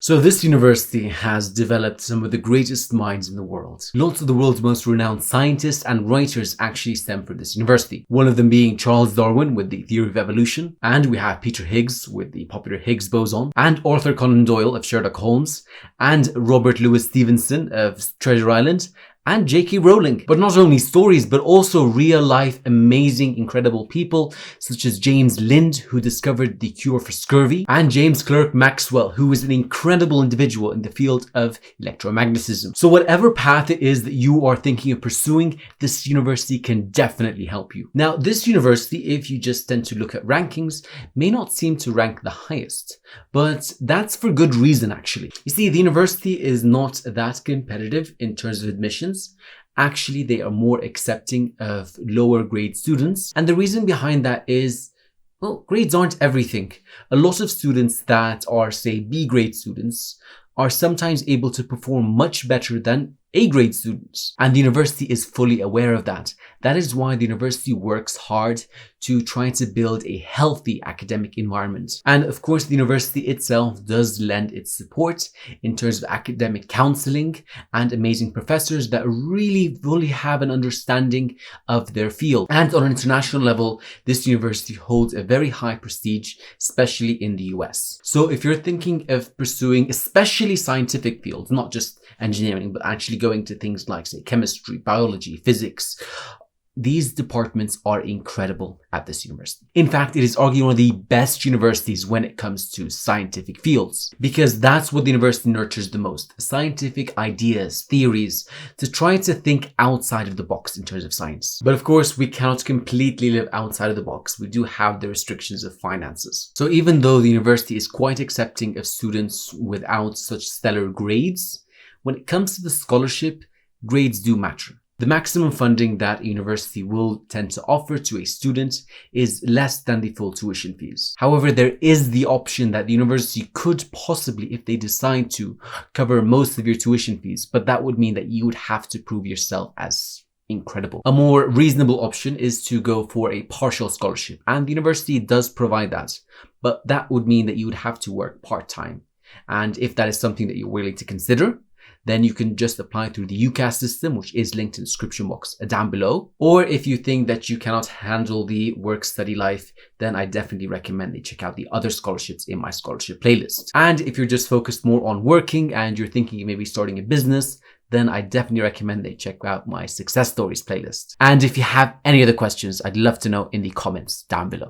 So this university has developed some of the greatest minds in the world. Lots of the world's most renowned scientists and writers actually stem from this university. One of them being Charles Darwin with the theory of evolution, and we have Peter Higgs with the popular Higgs boson, and Arthur Conan Doyle of Sherlock Holmes, and Robert Louis Stevenson of Treasure Island, and J.K. Rowling. But not only stories, but also real-life, amazing, incredible people, such as James Lind, who discovered the cure for scurvy, and James Clerk Maxwell, who is an incredible individual in the field of electromagnetism. So whatever path it is that you are thinking of pursuing, this university can definitely help you. Now, this university, if you just tend to look at rankings, may not seem to rank the highest, but that's for good reason, actually. You see, the university is not that competitive in terms of admissions. Actually, they are more accepting of lower grade students. And the reason behind that is, well, grades aren't everything. A lot of students that are, say, B grade students are sometimes able to perform much better than A grade students. And the university is fully aware of that. That is why the university works hard to try to build a healthy academic environment. And of course, the university itself does lend its support in terms of academic counseling and amazing professors that really fully have an understanding of their field. And on an international level, this university holds a very high prestige, especially in the US. So if you're thinking of pursuing especially scientific fields, not just engineering, but actually going to things like, say, chemistry, biology, physics, these departments are incredible at this university. In fact, it is arguably one of the best universities when it comes to scientific fields, because that's what the university nurtures the most: scientific ideas, theories, to try to think outside of the box in terms of science. But of course, we cannot completely live outside of the box. We do have the restrictions of finances. So even though the university is quite accepting of students without such stellar grades, when it comes to the scholarship, grades do matter. The maximum funding that a university will tend to offer to a student is less than the full tuition fees. However, there is the option that the university could possibly, if they decide to, cover most of your tuition fees, but that would mean that you would have to prove yourself as incredible. A more reasonable option is to go for a partial scholarship, and the university does provide that, but that would mean that you would have to work part-time. And if that is something that you're willing to consider, then you can just apply through the UCAS system, which is linked in the description box down below. Or if you think that you cannot handle the work-study life, then I definitely recommend that you check out the other scholarships in my scholarship playlist. And if you're just focused more on working and you're thinking of maybe starting a business, then I definitely recommend that you check out my success stories playlist. And if you have any other questions, I'd love to know in the comments down below.